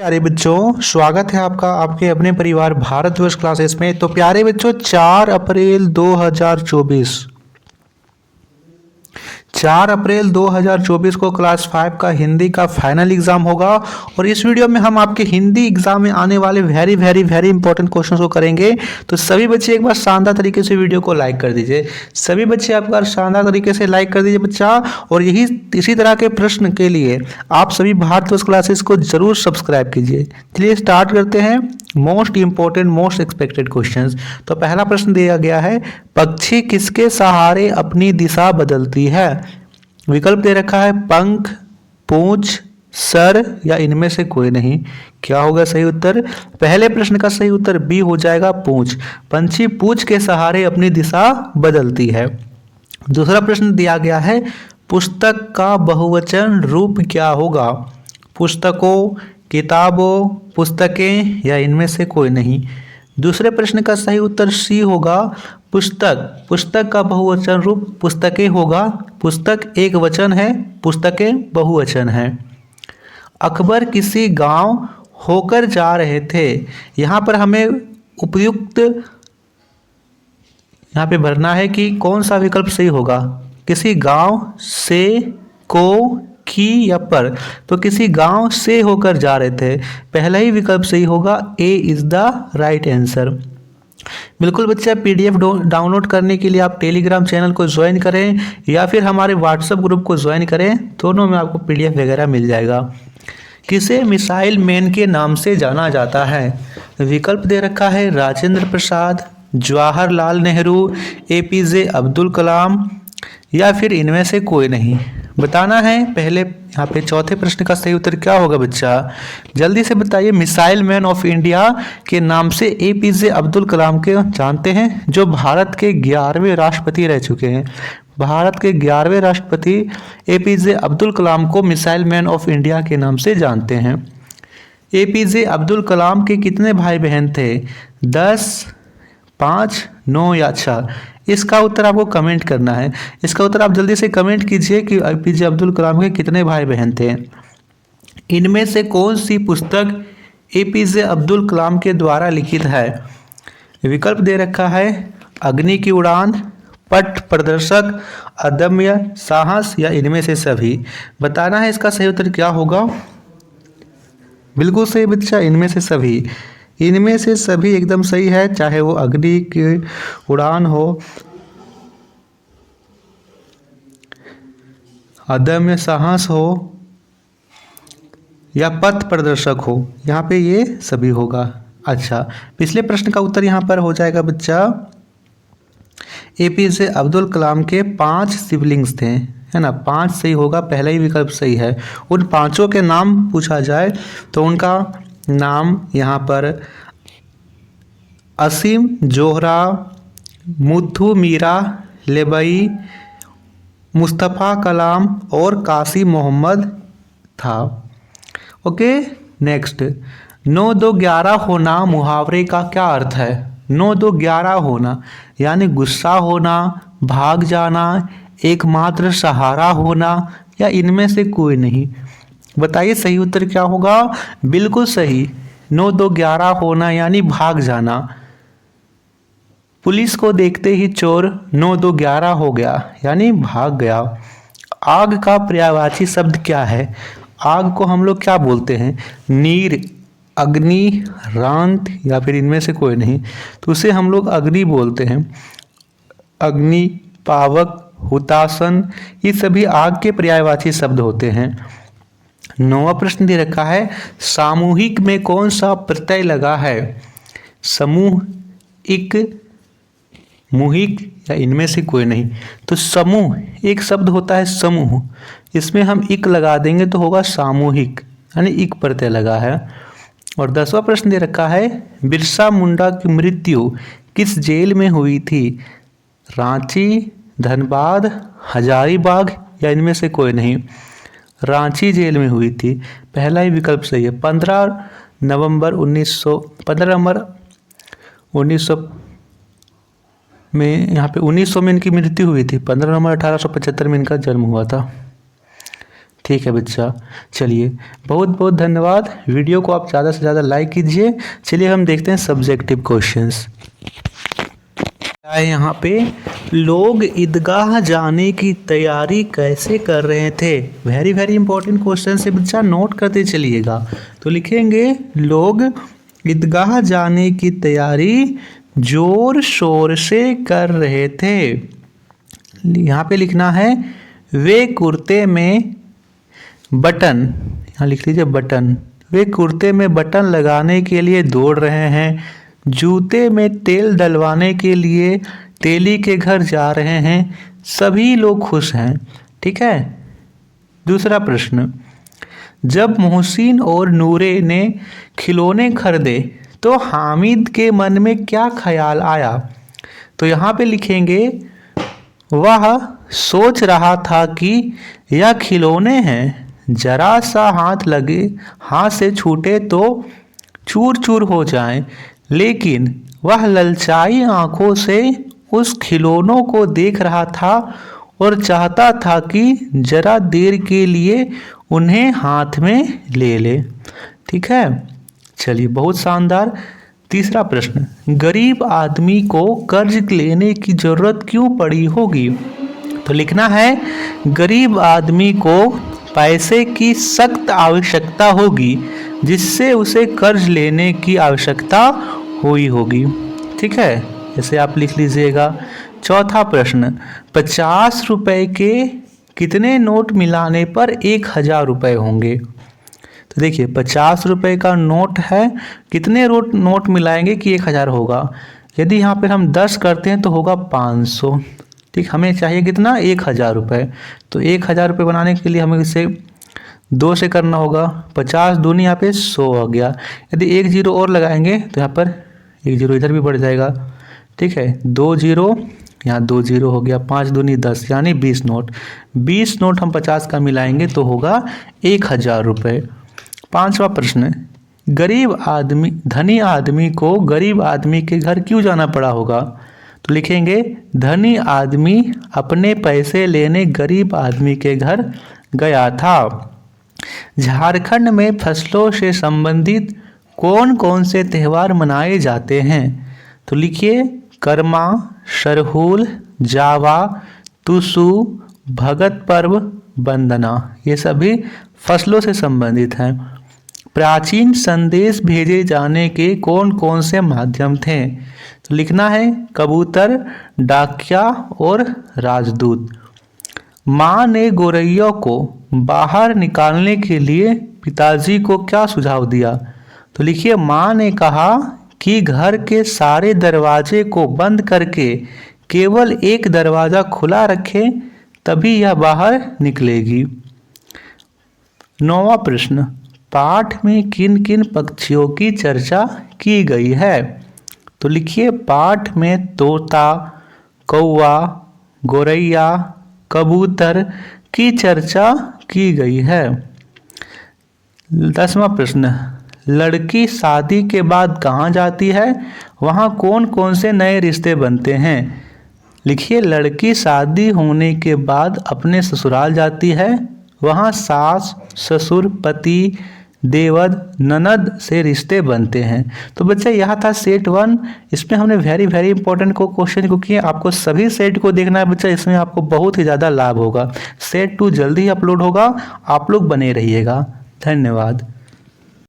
प्यारे बच्चों, स्वागत है आपका आपके अपने परिवार भारतवर्ष क्लासेस में। तो प्यारे बच्चों, 4 अप्रैल 2024 को क्लास 5 का हिंदी का फाइनल एग्जाम होगा। और इस वीडियो में हम आपके हिंदी एग्जाम में आने वाले very very very important questions को करेंगे। तो सभी बच्चे एक बार शानदार तरीके से वीडियो को लाइक कर दीजिए। सभी बच्चे एक बार शानदार तरीके से लाइक कर दीजिए बच्चा। और इसी तरह के प्रश्न के लिए आप सभी भारतवर्ष क्लासेस को जरूर सब्सक्राइब कीजिए। चलिए स्टार्ट करते हैं most important most expected questions. तो पहला प्रश्न दिया गया है, पक्षी किसके सहारे अपनी दिशा बदलती है? विकल्प दे रखा है पंख, पूंछ, सर या इनमें से कोई नहीं। क्या होगा सही उत्तर? पहले प्रश्न का सही उत्तर बी हो जाएगा, पूंछ। पंछी पूंछ के सहारे अपनी दिशा बदलती है। दूसरा प्रश्न दिया गया है, पुस्तक का बहुवचन रूप क्या होगा? पुस्तकों, किताबों, पुस्तकें या इनमें से कोई नहीं। दूसरे प्रश्न का सही उत्तर सी होगा, पुस्तक। पुस्तक का बहुवचन रूप पुस्तकें होगा। पुस्तक एक वचन है, पुस्तकें बहुवचन है। अकबर किसी गांव होकर जा रहे थे। यहाँ पर हमें उपयुक्त यहाँ पे भरना है कि कौन सा विकल्प सही होगा। किसी गांव से, को, की या पर। तो किसी गांव से होकर जा रहे थे, पहला ही विकल्प सही होगा, ए इज द राइट आंसर। बिल्कुल बच्चा, पीडीएफ डाउनलोड करने के लिए आप टेलीग्राम चैनल को ज्वाइन करें या फिर हमारे व्हाट्सएप ग्रुप को ज्वाइन करें, दोनों में आपको पीडीएफ वगैरह मिल जाएगा। किसे मिसाइल मैन के नाम से जाना जाता है? विकल्प दे रखा है राजेंद्र प्रसाद, जवाहरलाल नेहरू, एपीजे अब्दुल कलाम या फिर इनमें से कोई नहीं। बताना है। पहले यहाँ पे चौथे प्रश्न का सही उत्तर क्या होगा बच्चा? जल्दी से बताइए। मिसाइल मैन ऑफ इंडिया के नाम से एपीजे अब्दुल कलाम के जानते हैं, जो भारत के 11वें राष्ट्रपति रह चुके हैं। भारत के 11वें राष्ट्रपति एपीजे अब्दुल कलाम को मिसाइल मैन ऑफ इंडिया के नाम से जानते हैं। एपीजे अब्दुल कलाम के कितने भाई बहन थे? 10, 5, 9 या 6? इसका उत्तर आपको कमेंट करना है। इसका उत्तर आप जल्दी से कमेंट कीजिए कि एपीजे अब्दुल कलाम के कितने भाई बहन थे। इनमें से कौन सी पुस्तक एपीजे अब्दुल कलाम के द्वारा लिखित है? विकल्प दे रखा है अग्नि की उड़ान, पथ प्रदर्शक, अदम्य साहस या इनमें से सभी। बताना है इसका सही उत्तर क्या होगा। बिल्कुल सही बच्चा, इनमें से सभी। इनमें से सभी एकदम सही है, चाहे वो अग्नि की उड़ान हो, अदम्य साहस हो या पथ प्रदर्शक हो, यहाँ पे ये सभी होगा। अच्छा, पिछले प्रश्न का उत्तर यहाँ पर हो जाएगा बच्चा, एपीजे अब्दुल कलाम के 5 सिबलिंग्स थे, है ना। 5 सही होगा, पहला ही विकल्प सही है। उन पांचों के नाम पूछा जाए तो उनका नाम यहाँ पर असीम, जोहरा, मुथु मीरा, लेबई, मुस्तफ़ा कलाम और कासिम मोहम्मद था। Okay, next. 9, 2, 11 होना मुहावरे का क्या अर्थ है? 9, 2, 11 होना यानी गुस्सा होना, भाग जाना, एकमात्र सहारा होना या इनमें से कोई नहीं। बताइए सही उत्तर क्या होगा। बिल्कुल सही, 9, 2, 11 होना यानी भाग जाना। पुलिस को देखते ही चोर 9, 2, 11 हो गया यानी भाग गया। आग का पर्यायवाची शब्द क्या है? आग को हम लोग क्या बोलते हैं? नीर, अग्नि, रांत या फिर इनमें से कोई नहीं। तो उसे हम लोग अग्नि बोलते हैं। अग्नि, पावक, हुतासन, ये सभी आग के पर्यायवाची शब्द होते हैं। 9वां प्रश्न दे रखा है, सामूहिक में कौन सा प्रत्यय लगा है? समूह, इक, मुहिक या इनमें से कोई नहीं। तो समूह एक शब्द होता है समूह, इसमें हम इक लगा देंगे तो होगा सामूहिक, यानी इक प्रत्यय लगा है। और 10वां प्रश्न दे रखा है, बिरसा मुंडा की मृत्यु किस जेल में हुई थी? रांची, धनबाद, हजारीबाग या इनमें से कोई नहीं। रांची जेल में हुई थी, पहला ही विकल्प सही है। 15 नवंबर 1900 में, यहाँ पे 1900 में इनकी मृत्यु हुई थी। 15 नवंबर 1875 में इनका जन्म हुआ था। ठीक है बच्चा, चलिए बहुत बहुत धन्यवाद। वीडियो को आप ज़्यादा से ज़्यादा लाइक कीजिए। चलिए हम देखते हैं सब्जेक्टिव क्वेश्चंस। यहाँ पे लोग ईदगाह जाने की तैयारी कैसे कर रहे थे। वेरी वेरी इंपॉर्टेंट क्वेश्चन है बच्चा, नोट करते चलिएगा। तो लिखेंगे लोग ईदगाह जाने की तैयारी जोर शोर से कर रहे थे। यहाँ पे लिखना है वे कुर्ते में बटन, यहाँ लिख लीजिए बटन, वे कुर्ते में बटन लगाने के लिए दौड़ रहे हैं, जूते में तेल डलवाने के लिए तेली के घर जा रहे हैं, सभी लोग खुश हैं। ठीक है। दूसरा प्रश्न, जब मोहसिन और नूरे ने खिलौने खरीदे तो हामिद के मन में क्या ख्याल आया। तो यहाँ पे लिखेंगे वह सोच रहा था कि यह खिलौने हैं, जरा सा हाथ से छूटे तो चूर चूर हो जाएं, लेकिन वह ललचाई आंखों से उस खिलौनों को देख रहा था और चाहता था कि जरा देर के लिए उन्हें हाथ में ले ले। ठीक है, चलिए बहुत शानदार। तीसरा प्रश्न, गरीब आदमी को कर्ज लेने की जरूरत क्यों पड़ी होगी। तो लिखना है गरीब आदमी को पैसे की सख्त आवश्यकता होगी, जिससे उसे कर्ज लेने की आवश्यकता हुई होगी। ठीक है, इसे आप लिख लीजिएगा। चौथा प्रश्न, 50 रुपए के कितने नोट मिलाने पर 1000 रुपये होंगे। तो देखिए 50 रुपए का नोट है, कितने नोट मिलाएंगे कि 1000 होगा। यदि यहाँ पर हम 10 करते हैं तो होगा 500। ठीक, हमें चाहिए कितना 1000 रुपये। तो 1000 रुपये बनाने के लिए हमें इसे 2 से करना होगा। 50 दूनी यहाँ पे 100 आ गया। यदि 1 0 और लगाएंगे तो यहाँ पर 1 0 इधर भी बढ़ जाएगा। ठीक है, 2 0 यहाँ 2 0 हो गया। 5 दूनी 10 यानी 20 नोट। 20 नोट हम 50 का मिलाएंगे तो होगा 1000 रुपये। पांचवा प्रश्न, धनी आदमी को गरीब आदमी के घर क्यों जाना पड़ा होगा। तो लिखेंगे धनी आदमी अपने पैसे लेने गरीब आदमी के घर गया था। झारखंड में फसलों से संबंधित कौन कौन से त्यौहार मनाए जाते हैं। तो लिखिए कर्मा, सरहुल, जावा, तुसु, भगत पर्व, वंदना, ये सभी फसलों से संबंधित हैं। प्राचीन संदेश भेजे जाने के कौन कौन से माध्यम थे। तो लिखना है कबूतर, डाकिया और राजदूत। माँ ने गोरैया को बाहर निकालने के लिए पिताजी को क्या सुझाव दिया। तो लिखिए माँ ने कहा कि घर के सारे दरवाजे को बंद करके केवल एक दरवाज़ा खुला रखें, तभी यह बाहर निकलेगी। 9वां प्रश्न, पाठ में किन किन पक्षियों की चर्चा की गई है। तो लिखिए पाठ में तोता, कौवा, गोरैया, कबूतर की चर्चा की गई है। 10वां प्रश्न, लड़की शादी के बाद कहाँ जाती है, वहाँ कौन कौन से नए रिश्ते बनते हैं। लिखिए लड़की शादी होने के बाद अपने ससुराल जाती है, वहाँ सास, ससुर, पति, देवर, ननद से रिश्ते बनते हैं। तो बच्चे यहाँ था सेट 1। इसमें हमने वेरी वेरी इंपॉर्टेंट क्वेश्चन को किए। आपको सभी सेट को देखना है बच्चा, इसमें आपको बहुत ही ज़्यादा लाभ होगा। सेट 2 जल्दी ही अपलोड होगा, आप लोग बने रहिएगा। धन्यवाद।